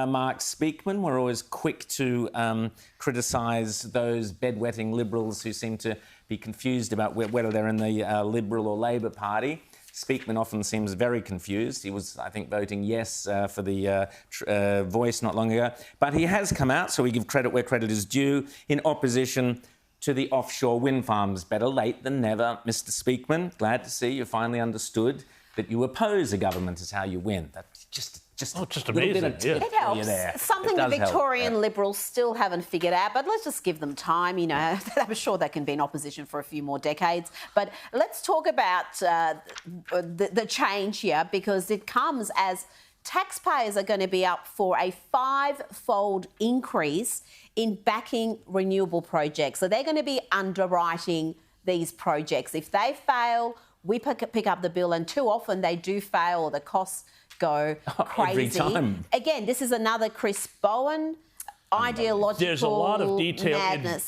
Mark Speakman. We're always quick to criticise those bedwetting Liberals who seem to be confused about whether they're in the Liberal or Labor Party. Speakman often seems very confused. He was, I think, voting yes for the Voice not long ago. But he has come out, so we give credit where credit is due, in opposition to the offshore wind farms. Better late than never, Mr Speakman. Glad to see you finally understood that you oppose a government is how you win. That's just amazing. It helps. There. Something the Victorian Liberals still haven't figured out, but let's just give them time. You know, I'm sure they can be in opposition for a few more decades. But let's talk about the change here, because it comes as taxpayers are going to be up for a 5-fold increase in backing renewable projects. So they're going to be underwriting these projects. If they fail, we pick up the bill, and too often they do fail, or the costs go crazy. Every time. Again, this is another Chris Bowen ideological There's a lot of detail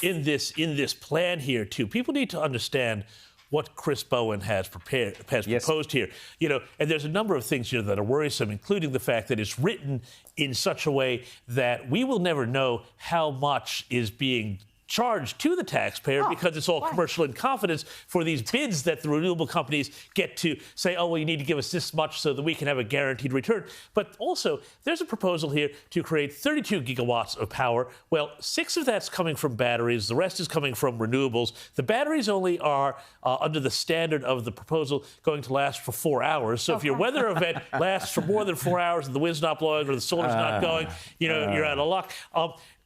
in this plan here too. People need to understand what Chris Bowen has proposed here. You know, and there's a number of things here that are worrisome, including the fact that it's written in such a way that we will never know how much is being charged to the taxpayer, because it's all commercial in confidence for these bids that the renewable companies get to say, oh, well, you need to give us this much so that we can have a guaranteed return. But also, there's a proposal here to create 32 gigawatts of power. Well, 6 of that's coming from batteries. The rest is coming from renewables. The batteries only are, under the standard of the proposal, going to last for 4 hours. So if your weather event lasts for more than 4 hours and the wind's not blowing or the solar's not going, you know, you're out of luck.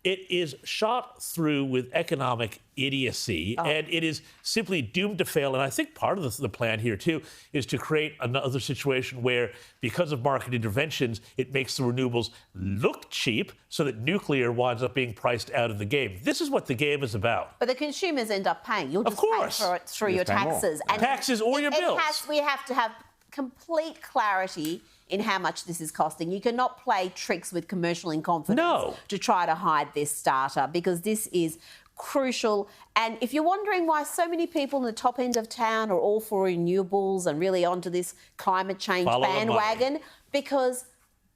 It is shot through with economic idiocy, and it is simply doomed to fail. And I think part of the plan here, too, is to create another situation where, because of market interventions, it makes the renewables look cheap so that nuclear winds up being priced out of the game. This is what the game is about. But the consumers end up paying. You'll just pay for it through your taxes. And taxes or your bills. We have to have complete clarity in how much this is costing. You cannot play tricks with commercial incompetence to try to hide this data, because this is crucial. And if you're wondering why so many people in the top end of town are all for renewables and really onto this climate change bandwagon, because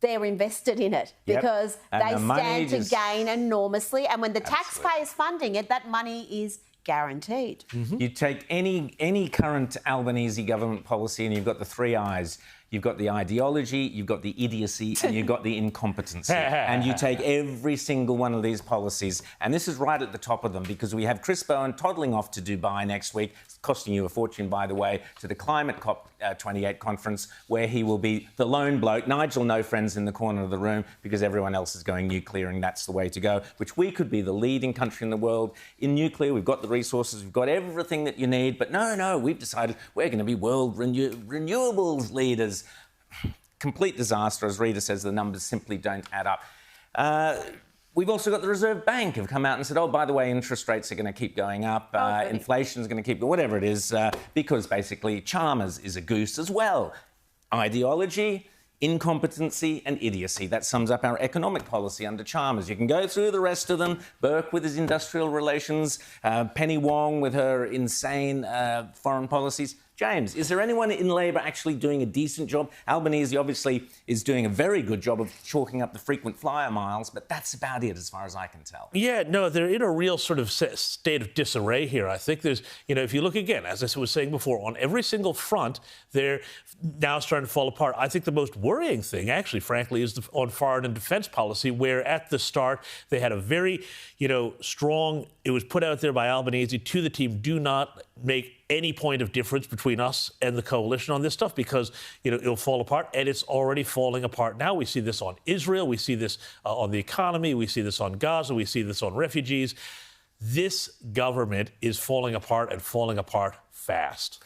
they're invested in it, because they stand to gain enormously. And when the taxpayer's funding it, that money is guaranteed. You take any current Albanese government policy and you've got the 3 I's. You've got the ideology, you've got the idiocy, and you've got the incompetency. And you take every single one of these policies, and this is right at the top of them, because we have Chris Bowen toddling off to Dubai next week, costing you a fortune, by the way, to the Climate COP28 conference, where he will be the lone bloke. Nigel, no friends in the corner of the room, because everyone else is going nuclear, and that's the way to go, which we could be the leading country in the world in nuclear. We've got the resources, we've got everything that you need, but no, we've decided we're going to be world renewables leaders. Complete disaster. As Rita says, the numbers simply don't add up. We've also got the Reserve Bank have come out and said, oh, by the way, interest rates are going to keep going up, inflation's going to keep, whatever it is, because basically Chalmers is a goose as well. Ideology, incompetency and idiocy. That sums up our economic policy under Chalmers. You can go through the rest of them. Burke with his industrial relations, Penny Wong with her insane foreign policies. James, is there anyone in Labor actually doing a decent job? Albanese obviously is doing a very good job of chalking up the frequent flyer miles, but that's about it as far as I can tell. Yeah, no, they're in a real sort of state of disarray here. I think there's, you know, if you look again, as I was saying before, on every single front, they're now starting to fall apart. I think the most worrying thing, actually, frankly, is on foreign and defence policy, where at the start they had a very, strong, it was put out there by Albanese to the team, do not make any point of difference between us and the coalition on this stuff, because it'll fall apart, and it's already falling apart now. We see this on Israel, we see this on the economy, we see this on Gaza, we see this on refugees. This government is falling apart, and falling apart fast.